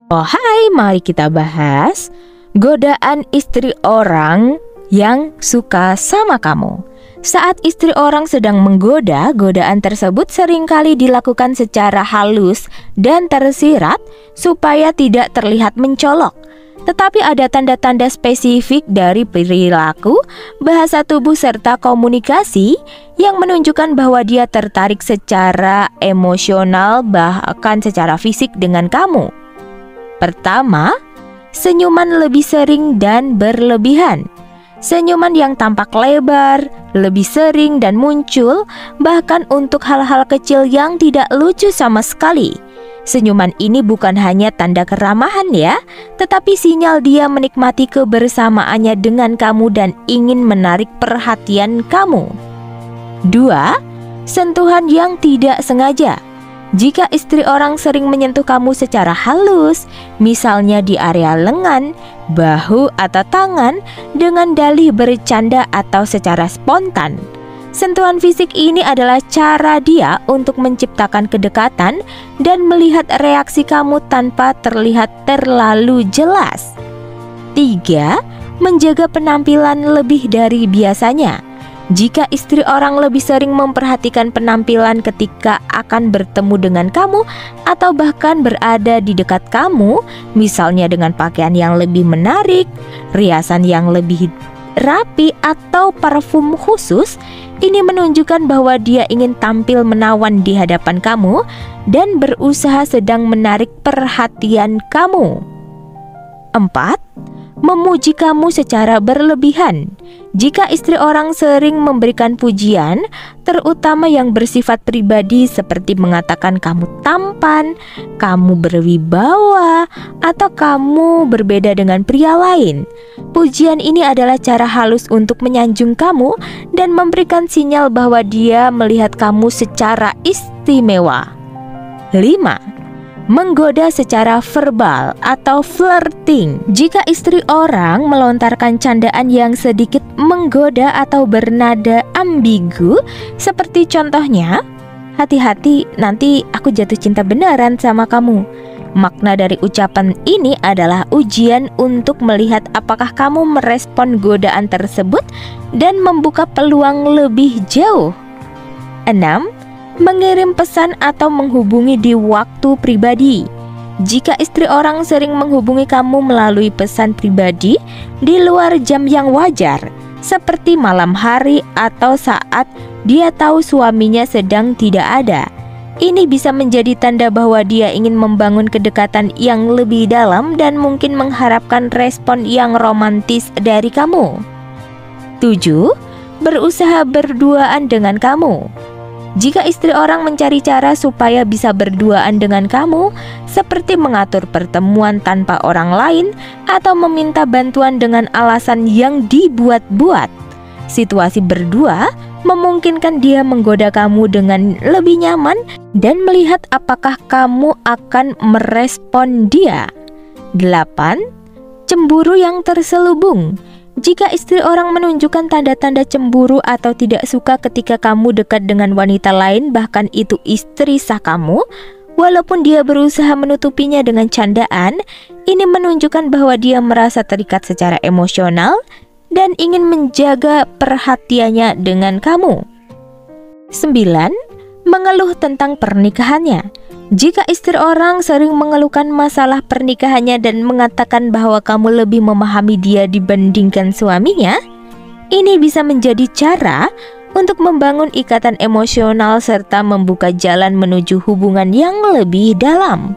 Oh hai, mari kita bahas godaan istri orang yang suka sama kamu. Saat istri orang sedang menggoda, godaan tersebut seringkali dilakukan secara halus dan tersirat supaya tidak terlihat mencolok. Tetapi ada tanda-tanda spesifik dari perilaku, bahasa tubuh serta komunikasi yang menunjukkan bahwa dia tertarik secara emosional bahkan secara fisik dengan kamu. Pertama, senyuman lebih sering dan berlebihan. Senyuman yang tampak lebar, lebih sering dan muncul, bahkan untuk hal-hal kecil yang tidak lucu sama sekali. Senyuman ini bukan hanya tanda keramahan ya, tetapi sinyal dia menikmati kebersamaannya dengan kamu dan ingin menarik perhatian kamu. 2. Sentuhan yang tidak sengaja. Jika istri orang sering menyentuh kamu secara halus, misalnya di area lengan, bahu, atau tangan, dengan dalih bercanda atau secara spontan, sentuhan fisik ini adalah cara dia untuk menciptakan kedekatan dan melihat reaksi kamu tanpa terlihat terlalu jelas. 3. Menjaga penampilan lebih dari biasanya. Jika istri orang lebih sering memperhatikan penampilan ketika akan bertemu dengan kamu atau bahkan berada di dekat kamu, misalnya dengan pakaian yang lebih menarik, riasan yang lebih rapi, atau parfum khusus, ini menunjukkan bahwa dia ingin tampil menawan di hadapan kamu dan berusaha sedang menarik perhatian kamu. 4. Memuji kamu secara berlebihan. Jika istri orang sering memberikan pujian, terutama yang bersifat pribadi seperti mengatakan kamu tampan, kamu berwibawa, atau kamu berbeda dengan pria lain, pujian ini adalah cara halus untuk menyanjung kamu dan memberikan sinyal bahwa dia melihat kamu secara istimewa. 5. Menggoda secara verbal atau flirting. Jika istri orang melontarkan candaan yang sedikit menggoda atau bernada ambigu, seperti contohnya, "Hati-hati, nanti aku jatuh cinta beneran sama kamu." Makna dari ucapan ini adalah ujian untuk melihat apakah kamu merespon godaan tersebut dan membuka peluang lebih jauh. 6. Mengirim pesan atau menghubungi di waktu pribadi. Jika istri orang sering menghubungi kamu melalui pesan pribadi di luar jam yang wajar, seperti malam hari atau saat dia tahu suaminya sedang tidak ada, ini bisa menjadi tanda bahwa dia ingin membangun kedekatan yang lebih dalam dan mungkin mengharapkan respon yang romantis dari kamu. 7. Berusaha berduaan dengan kamu. Jika istri orang mencari cara supaya bisa berduaan dengan kamu, seperti mengatur pertemuan tanpa orang lain atau meminta bantuan dengan alasan yang dibuat-buat, situasi berdua memungkinkan dia menggoda kamu dengan lebih nyaman dan melihat apakah kamu akan merespon dia. 8. Cemburu yang terselubung. Jika istri orang menunjukkan tanda-tanda cemburu atau tidak suka ketika kamu dekat dengan wanita lain, bahkan itu istri sah kamu, walaupun dia berusaha menutupinya dengan candaan, ini menunjukkan bahwa dia merasa terikat secara emosional dan ingin menjaga perhatiannya dengan kamu. 9. Mengeluh tentang pernikahannya. Jika istri orang sering mengeluhkan masalah pernikahannya dan mengatakan bahwa kamu lebih memahami dia dibandingkan suaminya, ini bisa menjadi cara untuk membangun ikatan emosional serta membuka jalan menuju hubungan yang lebih dalam.